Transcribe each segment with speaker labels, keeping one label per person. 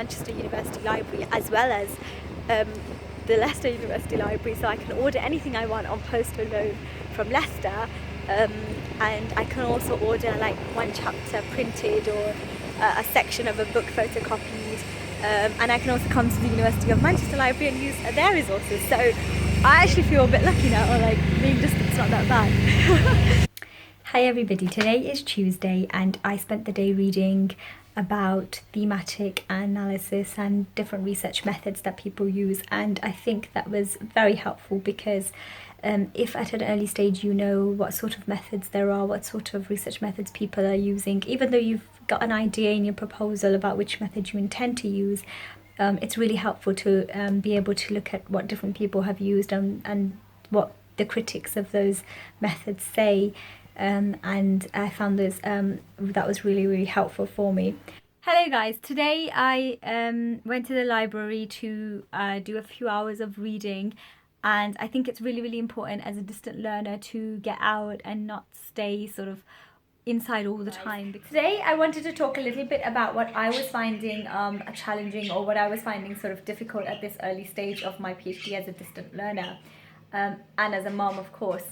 Speaker 1: Manchester University Library as well as the Leicester University Library, so I can order anything I want on postal loan from Leicester, and I can also order like one chapter printed or a section of a book photocopied, and I can also come to the University of Manchester Library and use their resources. So I actually feel a bit lucky now, or like being distance not that bad. Hi everybody, today is Tuesday and I spent the day reading about thematic analysis and different research methods that people use, and I think that was very helpful because if at an early stage you know what sort of methods there are, what sort of research methods people are using, even though you've got an idea in your proposal about which method you intend to use, it's really helpful to be able to look at what different people have used and what the critics of those methods say. And I found this that was really helpful for me. Hello guys, today I went to the library to do a few hours of reading, and I think it's really important as a distant learner to get out and not stay sort of inside all the time. Today I wanted to talk a little bit about what I was finding challenging, or what I was finding sort of difficult at this early stage of my PhD as a distant learner, and as a mom, of course.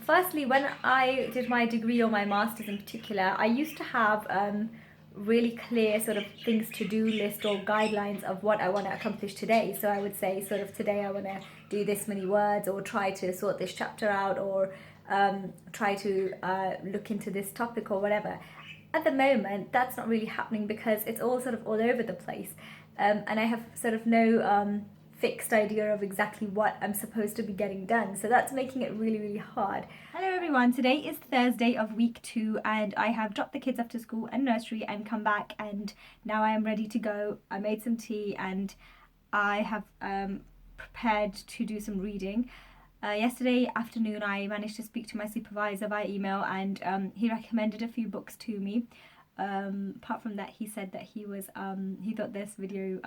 Speaker 1: Firstly, when I did my degree or my master's in particular, I used to have really clear sort of things to do list or guidelines of what I want to accomplish today. So I would say sort of today I want to do this many words, or try to sort this chapter out, or try to look into this topic or whatever. At the moment that's not really happening because it's all sort of all over the place, and I have sort of no fixed idea of exactly what I'm supposed to be getting done, so that's making it really hard. Hello everyone, today is Thursday of week 2 and I have dropped the kids after school and nursery and come back, and now I am ready to go. I made some tea and I have prepared to do some reading. Yesterday afternoon I managed to speak to my supervisor via email, and he recommended a few books to me. Apart from that, he said that he thought this video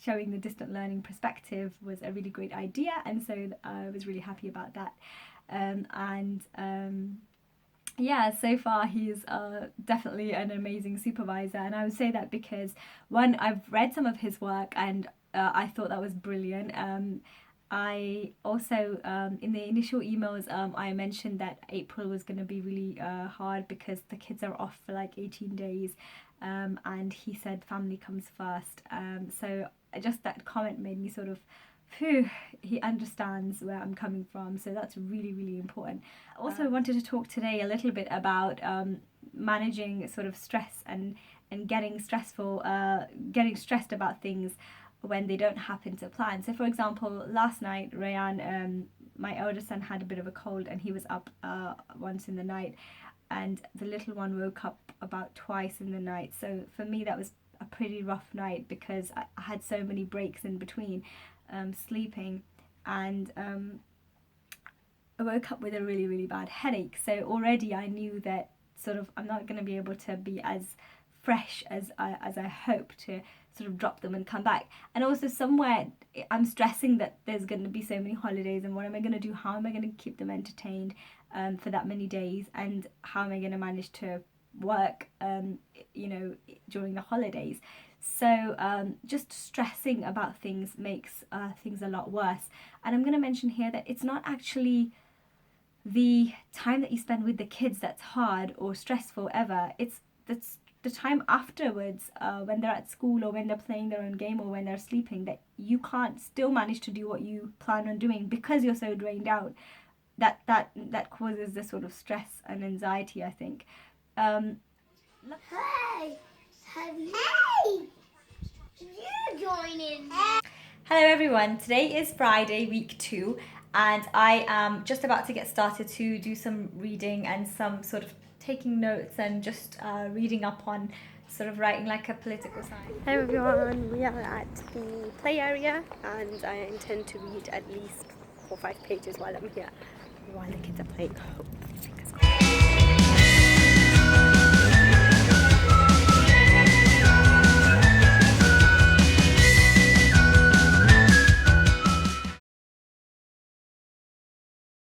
Speaker 1: showing the distant learning perspective was a really great idea, and so I was really happy about that. Yeah, so far he's definitely an amazing supervisor, and I would say that because one, I've read some of his work and I thought that was brilliant. I also in the initial emails I mentioned that April was going to be really hard because the kids are off for like 18 days, and he said family comes first, so just that comment made me sort of, phew, he understands where I'm coming from, so that's really important. I also wanted to talk today a little bit about managing sort of stress and getting stressed about things when they don't happen to plan. So for example, last night Rayaan, my elder son, had a bit of a cold and he was up once in the night, and the little one woke up about twice in the night. So for me that was a pretty rough night because I had so many breaks in between sleeping, and I woke up with a really bad headache. So already I knew that sort of I'm not going to be able to be as fresh as I hope to sort of drop them and come back. And also somewhere I'm stressing that there's going to be so many holidays, and what am I going to do, how am I going to keep them entertained for that many days, and how am I going to manage to work you know, during the holidays. So just stressing about things makes things a lot worse. And I'm going to mention here that it's not actually the time that you spend with the kids that's hard or stressful ever. It's the time afterwards, when they're at school or when they're playing their own game or when they're sleeping, that you can't still manage to do what you plan on doing because you're so drained out. That causes this sort of stress and anxiety, I think.
Speaker 2: Hey, you join in.
Speaker 1: Hello everyone, today is Friday, week 2, and I am just about to get started to do some reading and some sort of taking notes and just reading up on sort of writing like a political science.
Speaker 3: Hello everyone, we are at the play area and I intend to read at least 4 or 5 pages while I'm here, while the kids are playing. Fingers crossed.